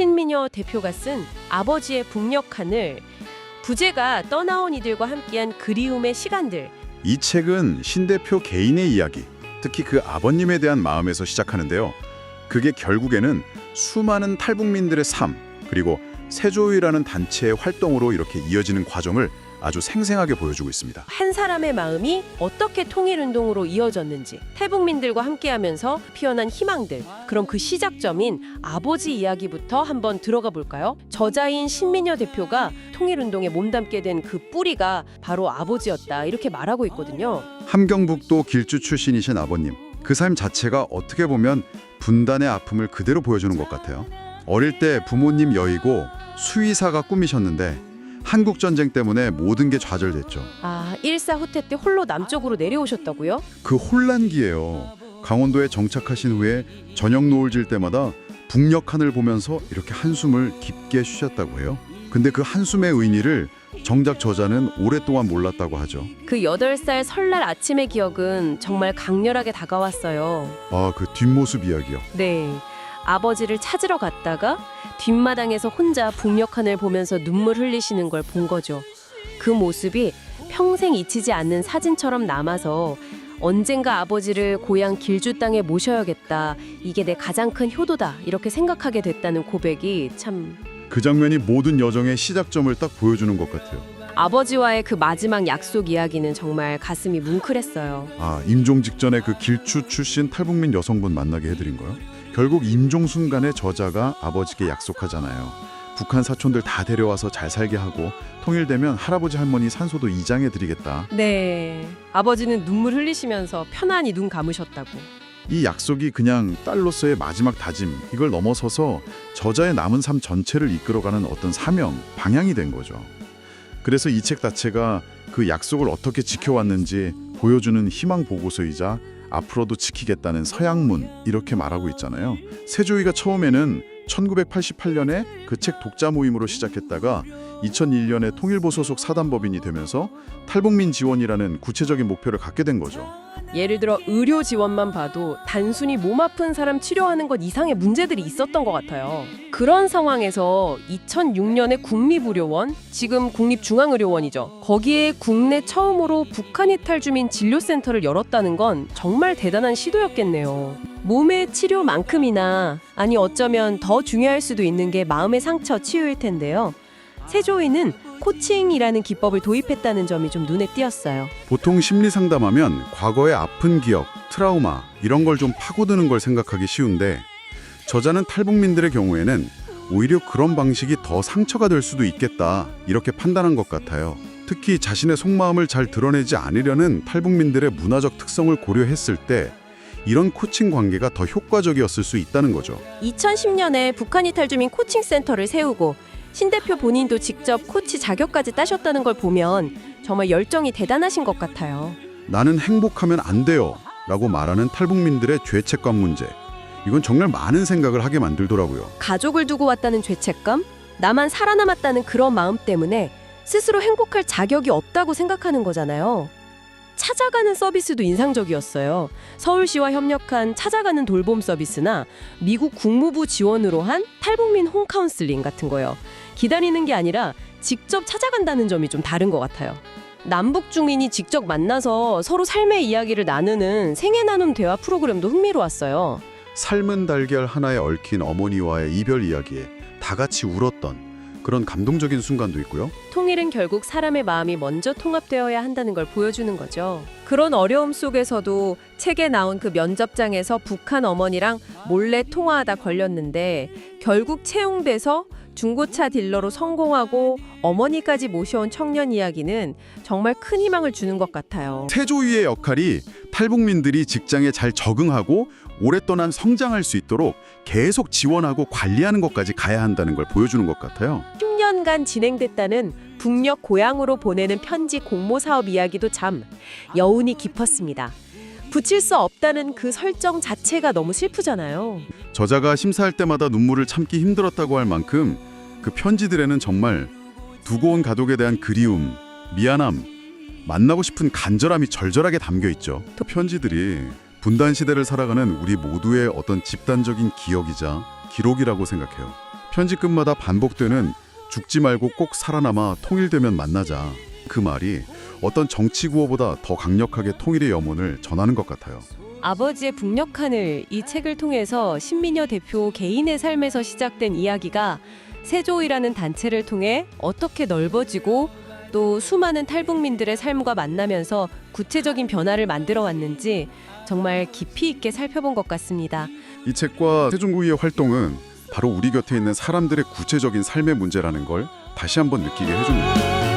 신민여 대표가 쓴 아버지의 북녘 하늘, 부제가 떠나온 이들과 함께한 그리움의 시간들. 이 책은 신 대표 개인의 이야기, 특히 그 아버님에 대한 마음에서 시작하는데요. 그게 결국에는 수많은 탈북민들의 삶, 그리고 세조위라는 단체의 활동으로 이렇게 이어지는 과정을 아주 생생하게 보여주고 있습니다. 한 사람의 마음이 어떻게 통일운동으로 이어졌는지, 탈북민들과 함께하면서 피어난 희망들, 그럼 그 시작점인 아버지 이야기부터 한번 들어가 볼까요? 저자인 신민여 대표가 통일운동에 몸담게 된 그 뿌리가 바로 아버지였다, 이렇게 말하고 있거든요. 함경북도 길주 출신이신 아버님, 그 삶 자체가 어떻게 보면 분단의 아픔을 그대로 보여주는 것 같아요. 어릴 때 부모님 여의고 수의사가 꿈이셨는데 한국전쟁 때문에 모든 게 좌절됐죠. 아, 일사 후퇴 때 홀로 남쪽으로 내려오셨다고요? 그 혼란기예요. 강원도에 정착하신 후에 저녁 노을 질 때마다 북녘 하늘 보면서 이렇게 한숨을 깊게 쉬셨다고 해요. 근데 그 한숨의 의미를 정작 저자는 오랫동안 몰랐다고 하죠. 그 8살 설날 아침의 기억은 정말 강렬하게 다가왔어요. 아, 그 뒷모습 이야기요. 네, 아버지를 찾으러 갔다가 뒷마당에서 혼자 북녘 하늘 보면서 눈물 흘리시는 걸 본 거죠. 그 모습이 평생 잊히지 않는 사진처럼 남아서 언젠가 아버지를 고향 길주 땅에 모셔야겠다, 이게 내 가장 큰 효도다, 이렇게 생각하게 됐다는 고백이 참... 그 장면이 모든 여정의 시작점을 딱 보여주는 것 같아요. 아버지와의 그 마지막 약속 이야기는 정말 가슴이 뭉클했어요. 아, 임종 직전에 그 길주 출신 탈북민 여성분 만나게 해드린 거요? 결국 임종 순간에 저자가 아버지께 약속하잖아요. 북한 사촌들 다 데려와서 잘 살게 하고 통일되면 할아버지 할머니 산소도 이장해드리겠다. 네, 아버지는 눈물 흘리시면서 편안히 눈 감으셨다고. 이 약속이 그냥 딸로서의 마지막 다짐, 이걸 넘어서서 저자의 남은 삶 전체를 이끌어가는 어떤 사명, 방향이 된 거죠. 그래서 이 책 자체가 그 약속을 어떻게 지켜왔는지 보여주는 희망 보고서이자 앞으로도 지키겠다는 서양문, 이렇게 말하고 있잖아요. 세조위가 처음에는 1988년에 그 책 독자 모임으로 시작했다가 2001년에 통일부 소속 사단법인이 되면서 탈북민 지원이라는 구체적인 목표를 갖게 된 거죠. 예를 들어 의료 지원만 봐도 단순히 몸 아픈 사람 치료하는 것 이상의 문제들이 있었던 것 같아요. 그런 상황에서 2006년에 국립의료원, 지금 국립중앙의료원이죠. 거기에 국내 처음으로 북한 이탈 주민 진료센터를 열었다는 건 정말 대단한 시도였겠네요. 몸의 치료만큼이나, 아니 어쩌면 더 중요할 수도 있는 게 마음의 상처 치유일 텐데요. 세조위는 코칭이라는 기법을 도입했다는 점이 좀 눈에 띄었어요. 보통 심리 상담하면 과거의 아픈 기억, 트라우마 이런 걸 좀 파고드는 걸 생각하기 쉬운데 저자는 탈북민들의 경우에는 오히려 그런 방식이 더 상처가 될 수도 있겠다, 이렇게 판단한 것 같아요. 특히 자신의 속마음을 잘 드러내지 않으려는 탈북민들의 문화적 특성을 고려했을 때 이런 코칭 관계가 더 효과적이었을 수 있다는 거죠. 2010년에 북한 이탈 주민 코칭 센터를 세우고 신 대표 본인도 직접 코치 자격까지 따셨다는 걸 보면 정말 열정이 대단하신 것 같아요. 나는 행복하면 안 돼요 라고 말하는 탈북민들의 죄책감 문제, 이건 정말 많은 생각을 하게 만들더라고요. 가족을 두고 왔다는 죄책감, 나만 살아남았다는 그런 마음 때문에 스스로 행복할 자격이 없다고 생각하는 거잖아요. 찾아가는 서비스도 인상적이었어요. 서울시와 협력한 찾아가는 돌봄 서비스나 미국 국무부 지원으로 한 탈북민 홈카운슬링 같은 거요. 기다리는 게 아니라 직접 찾아간다는 점이 좀 다른 것 같아요. 남북 중인이 직접 만나서 서로 삶의 이야기를 나누는 생애 나눔 대화 프로그램도 흥미로웠어요. 삶은 달걀 하나에 얽힌 어머니와의 이별 이야기에 다 같이 울었던 그런 감동적인 순간도 있고요. 통일은 결국 사람의 마음이 먼저 통합되어야 한다는 걸 보여주는 거죠. 그런 어려움 속에서도 책에 나온 그 면접장에서 북한 어머니랑 몰래 통화하다 걸렸는데 결국 채용돼서 중고차 딜러로 성공하고 어머니까지 모셔온 청년 이야기는 정말 큰 희망을 주는 것 같아요. 세조위의 역할이 탈북민들이 직장에 잘 적응하고 오랫동안 성장할 수 있도록 계속 지원하고 관리하는 것까지 가야 한다는 걸 보여주는 것 같아요. 10년간 진행됐다는 북녘 고향으로 보내는 편지 공모 사업 이야기도 참 여운이 깊었습니다. 붙일 수 없다는 그 설정 자체가 너무 슬프잖아요. 저자가 심사할 때마다 눈물을 참기 힘들었다고 할 만큼 그 편지들에는 정말 두고 온 가족에 대한 그리움, 미안함, 만나고 싶은 간절함이 절절하게 담겨 있죠. 또 편지들이 분단 시대를 살아가는 우리 모두의 어떤 집단적인 기억이자 기록이라고 생각해요. 편지 끝마다 반복되는 죽지 말고 꼭 살아남아 통일되면 만나자. 그 말이 어떤 정치 구호보다 더 강력하게 통일의 염원을 전하는 것 같아요. 아버지의 북녘하늘 이 책을 통해서 신민여 대표 개인의 삶에서 시작된 이야기가 세조이라는 단체를 통해 어떻게 넓어지고 또 수많은 탈북민들의 삶과 만나면서 구체적인 변화를 만들어 왔는지 정말 깊이 있게 살펴본 것 같습니다. 이 책과 세종구이의 활동은 바로 우리 곁에 있는 사람들의 구체적인 삶의 문제라는 걸 다시 한번 느끼게 해줍니다.